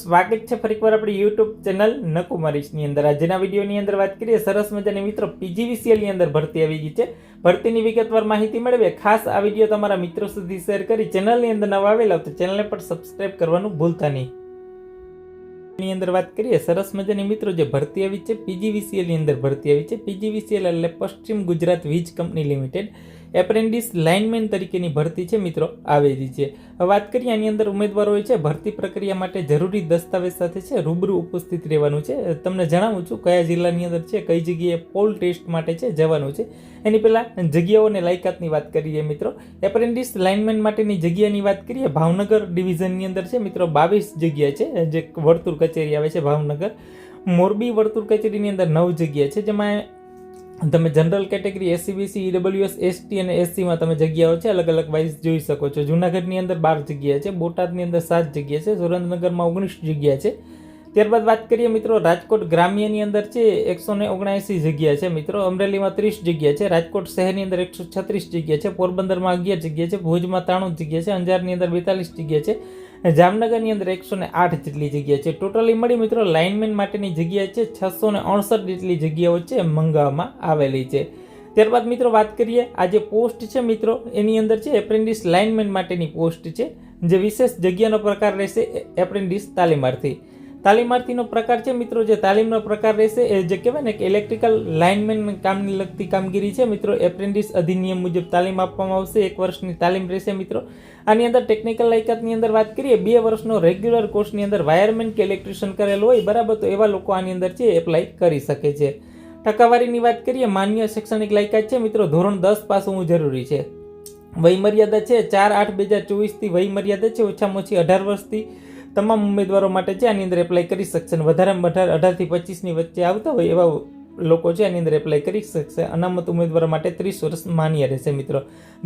સ્વાગત છે ફરીકવાર આપણી યુટ્યુબ ચેનલ નકુમારીસની અંદર। આજના વિડીયોની અંદર વાત કરીએ સરસ મજાની મિત્રો PGVCL ની અંદર ભરતી આવી ગઈ છે। ભરતીની વિગતવાર માહિતી મેળવીએ। ખાસ આ વિડીયો તમારા મિત્રો સુધી શેર કરી ચેનલની અંદર નવા આવેલા તો ચેનલને પણ સબસ્ક્રાઇબ કરવાનું ભૂલતા નહીં। ની અંદર વાત કરીએ સરસ મજાની મિત્રો જે ભરતી આવી છે PGVCL ની અંદર ભરતી આવી છે। PGVCL એટલે પશ્ચિમ ગુજરાત વીજ કંપની લિમિટેડ એપ્રેન્ટિસ લાઇનમેન તરીકેની ભરતી છે મિત્રો આવેલી છે। વાત કરીએ આની અંદર ઉમેદવારો હોય છે ભરતી પ્રક્રિયા માટે જરૂરી દસ્તાવેજ સાથે છે રૂબરૂ ઉપસ્થિત રહેવાનું છે। તમને જણાવું છું કયા જિલ્લાની અંદર છે, કઈ જગ્યાએ પોલ ટેસ્ટ માટે છે જવાનું છે। એની પહેલાં જગ્યાઓ અને લાયકાતની વાત કરીએ મિત્રો। એપ્રેન્ટિસ લાઇનમેન માટેની જગ્યાની વાત કરીએ ભાવનગર ડિવિઝનની અંદર છે મિત્રો 22 જગ્યા છે, જે વર્તુળ કચેરી આવે છે ભાવનગર। મોરબી વર્તુળ કચેરીની અંદર 9 જગ્યા છે, જેમાં તમે general category SCBC EWS ST અને SC માં તમે જગ્યાઓ છે અલગ અલગ વાઇઝ જોઈ શકો છો। જૂનાગઢની અંદર 12 જગ્યા છે, બોટાદની અંદર 7 જગ્યા છે, સુરેન્દ્રનગરમાં 19 જગ્યા છે। ત્યારબાદ વાત કરીએ મિત્રો રાજકોટ ગ્રામ્યની અંદર છે 179 જગ્યા છે મિત્રો, અમરેલીમાં 30 જગ્યા છે, રાજકોટ શહેરની અંદર 136 જગ્યા છે, પોરબંદરમાં 11 જગ્યા છે, ભુજમાં 93 જગ્યા છે, અંજારની અંદર 42 જગ્યા છે, જામનગરની અંદર 108 જેટલી જગ્યા છે। ટોટલી મળી મિત્રો લાઇનમેન માટેની જગ્યા છે 669 જેટલી જગ્યાઓ છે મંગાવવામાં આવેલી છે। ત્યારબાદ મિત્રો વાત કરીએ આ જે પોસ્ટ છે મિત્રો એની અંદર છે એપ્રેન્ટિસ લાઇનમેન માટેની પોસ્ટ છે, જે વિશેષ જગ્યાનો પ્રકાર રહેશે એપ્રેન્ટિસ તાલીમાર્થી। તાલીમાર્થીનો પ્રકાર છે મિત્રો જે તાલીમનો પ્રકાર રહેશે એ જે કહેવાય ને કે ઇલેક્ટ્રિકલ લાઇનમેન કામની લગતી કામગીરી છે મિત્રો। એપ્રેન્ટિસ અધિનિયમ મુજબ તાલીમ આપવામાં આવશે, 1 વર્ષની તાલીમ રહેશે મિત્રો। આની અંદર ટેકનિકલ લાયકાતની અંદર વાત કરીએ 2 વર્ષનો રેગ્યુલર કોર્સની અંદર વાયરમેન કે ઇલેક્ટ્રિશિયન કરેલો હોય બરાબર, તો એવા લોકો આની અંદર છે એપ્લાય કરી શકે છે। ટકાવારીની વાત કરીએ માન્ય શૈક્ષણિક લાયકાત છે મિત્રો ધોરણ 10 પાસ હોવું જરૂરી છે। વયમર્યાદા છે 4/8/2024 થી વયમર્યાદા છે ઓછામાં ઓછી 18 વર્ષથી તમામ ઉમેદવારો માટે છે આની અંદર એપ્લાય કરી શકશે। વધારેમાં 18 થી 25 ની વચ્ચે આવતા હોય એવા લોકો છે આની અંદર એપ્લાય કરી શકશે। અનામત ઉમેદવારો માટે 30 વર્ષ માન્ય રહેશે મિત્રો।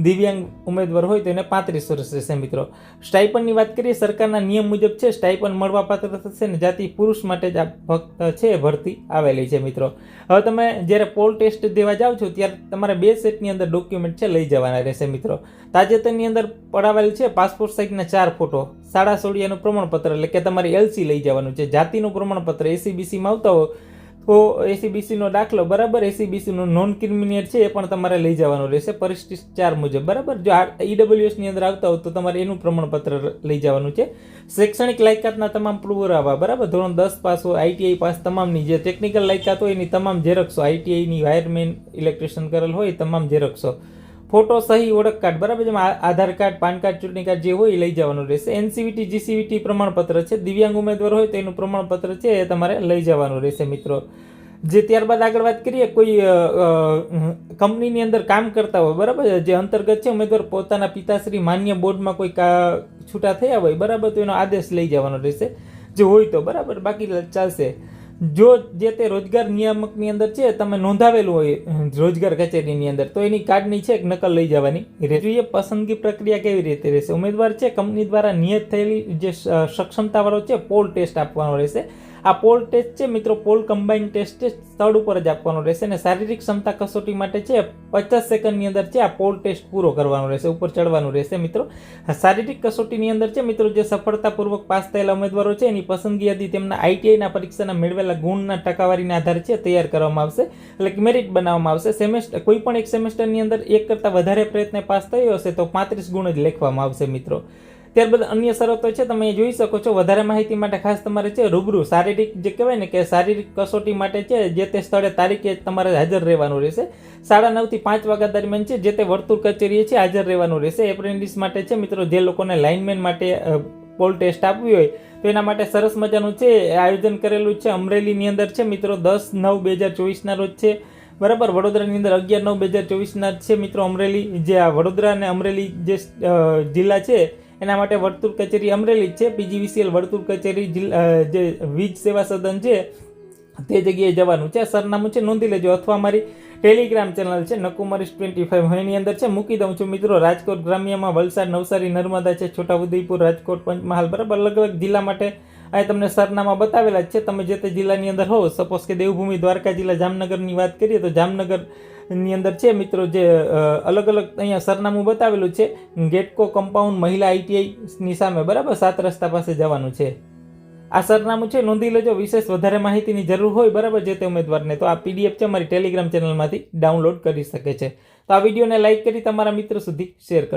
દિવ્યાંગ ઉમેદવાર હોય તો એને 35 વર્ષ રહેશે મિત્રો। સ્ટાઇપન્ડની વાત કરીએ સરકારના નિયમ મુજબ છે સ્ટાઇપન્ડ મળવાપાત્ર થશે ને જાતિ પુરુષ માટે જ આ ફક્ત છે ભરતી આવેલી છે મિત્રો। હવે તમે જ્યારે પોલ ટેસ્ટ દેવા જાઓ છો ત્યારે તમારે 2 સેટની અંદર ડોક્યુમેન્ટ છે લઈ જવાના રહેશે મિત્રો। તાજેતરની અંદર પડાવેલ છે પાસપોર્ટ સાઇઝના 4 ફોટો, શાળા સોળિયાનું પ્રમાણપત્ર એટલે કે તમારે LC લઈ જવાનું છે, જાતિનું પ્રમાણપત્ર SCBCમાં આવતા હોય તો SCBCનો દાખલો બરાબર, SCBCનું નોન ક્રિમિનલ છે એ પણ તમારે લઈ જવાનું રહેશે પરિશિષ્ટ 4 મુજબ બરાબર। જો EWS ની અંદર આવતા હોય તો તમારે એનું પ્રમાણપત્ર લઈ જવાનું છે। શૈક્ષણિક લાયકાતના તમામ પુરાવા બરાબર, ધોરણ 10 પાસ હોય, ITI પાસ તમામની જે ટેકનિકલ લાયકાત હોય એની તમામ ઝેરોક્ષો, ITI ની વાયરમેન ઇલેક્ટ્રિશિયન કરેલ હોય તમામ ઝેરોક્ષો, ફોટો સહી ઓળખ કાર્ડ બરાબર, જેમાં આધાર કાર્ડ, પાન કાર્ડ, ચૂંટણી કાર્ડ જે હોય એ લઈ જવાનું રહેશે। NCVT GCVT પ્રમાણપત્ર છે, દિવ્યાંગ ઉમેદવાર હોય તો એનું પ્રમાણપત્ર છે એ તમારે લઈ જવાનું રહેશે મિત્રો। જે ત્યારબાદ આગળ વાત કરીએ કોઈ કંપનીની અંદર કામ કરતા હોય બરાબર, જે અંતર્ગત છે ઉમેદવાર પોતાના પિતાશ્રી માન્ય બોર્ડમાં કોઈ છૂટા થયા હોય બરાબર તો એનો આદેશ લઈ જવાનો રહેશે જો હોય તો બરાબર, બાકી ચાલશે। જો જે તે રોજગાર નિયામકની અંદર છે તમે નોંધાવેલું હોય રોજગાર કચેરીની અંદર તો એની કાર્ડની છે એક નકલ લઈ જવાની રહેશે। પસંદગી પ્રક્રિયા કેવી રીતે રહેશે? ઉમેદવાર છે કંપની દ્વારા નિયત થયેલી જે સક્ષમતાવાળો છે પોલ ટેસ્ટ આપવાનો રહેશે। આ પોલ ટેસ્ટ છે મિત્રો પોલ કમ્બાઇન ટેસ્ટ છે સ્થળ ઉપર જ આપવાનો રહેશે અને શારીરિક ક્ષમતા કસોટી માટે છે 50 સેકન્ડની અંદર છે આ પોલ ટેસ્ટ પૂરો કરવાનો રહેશે, ઉપર ચડવાનું રહેશે મિત્રો। શારીરિક કસોટીની અંદર છે મિત્રો જે સફળતાપૂર્વક પાસ થયેલા ઉમેદવારો છે એની પસંદગી યાદી તેમના ITIના પરીક્ષાના મેળવેલા ગુણના ટકાવારીના આધારે છે તૈયાર કરવામાં આવશે, એટલે કે મેરિટ બનાવવામાં આવશે। સેમેસ્ટર કોઈ પણ એક સેમેસ્ટરની અંદર એક કરતાં વધારે પ્રયત્ન પાસ થયો હશે તો 35 ગુણ જ લખવામાં આવશે મિત્રો। ત્યારબાદ અન્ય શરતો છે તમે જોઈ શકો છો। વધારે માહિતી માટે ખાસ તમારે છે રૂબરૂ શારીરિક જે કહેવાય ને કે શારીરિક કસોટી માટે છે જે તે સ્થળે તારીખે તમારે હાજર રહેવાનું રહેશે। 9:30 થી 5 વાગ્યા દરમિયાન છે જે તે વર્તુળ કચેરીએ છે હાજર રહેવાનું રહેશે। એપ્રેન્ટિસ માટે છે મિત્રો જે લોકોને લાઇનમેન માટે પોલ ટેસ્ટ આપવી હોય તો એના માટે સરસ મજાનું છે આયોજન કરેલું છે। અમરેલીની અંદર છે મિત્રો 10/9/2024 રોજ છે બરાબર, વડોદરાની અંદર 11/9/2024 છે મિત્રો અમરેલી, જે આ વડોદરા અને અમરેલી જે જિલ્લા છે એના માટે વર્તુળ કચેરી અમરેલી છે। PGVCL વર્તુળ કચેરી જે વીજ સેવા સદન છે તે જગ્યાએ જવાનું છે। સરનામું છે નોંધી લેજો અથવા અમારી ટેલિગ્રામ ચેનલ છે નકુમારીસ 25 એની અંદર છે મૂકી દઉં છું મિત્રો। રાજકોટ ગ્રામ્યમાં વલસાડ, નવસારી, નર્મદા છે, છોટાઉદેપુર, રાજકોટ, પંચમહાલ બરાબર અલગ અલગ જિલ્લા માટે અહીં તમને સરનામા બતાવેલા જ છે। તમે જે તે જિલ્લાની અંદર હો, સપોઝ કે દેવભૂમિ દ્વારકા જિલ્લા જામનગરની વાત કરીએ તો જામનગર ની અંદર છે મિત્રો જે અલગ અલગ અહીંયા સરનામું બતાવેલું છે ગેટકો કમ્પાઉન્ડ મહિલા ITI ની સામે બરાબર 7 રસ્તા પાસે જવાનું છે। આ સરનામું છે નોંધી લેજો. વિશેષ વધારે માહિતીની જરૂર હોય બરાબર જે તે ઉમેદવારને તો આ PDF છે મારી ટેલિગ્રામ ચેનલમાંથી ડાઉનલોડ કરી શકે છે. તો આ વિડીયોને લાઇક કરી તમારા મિત્રો સુધી શેર કરો.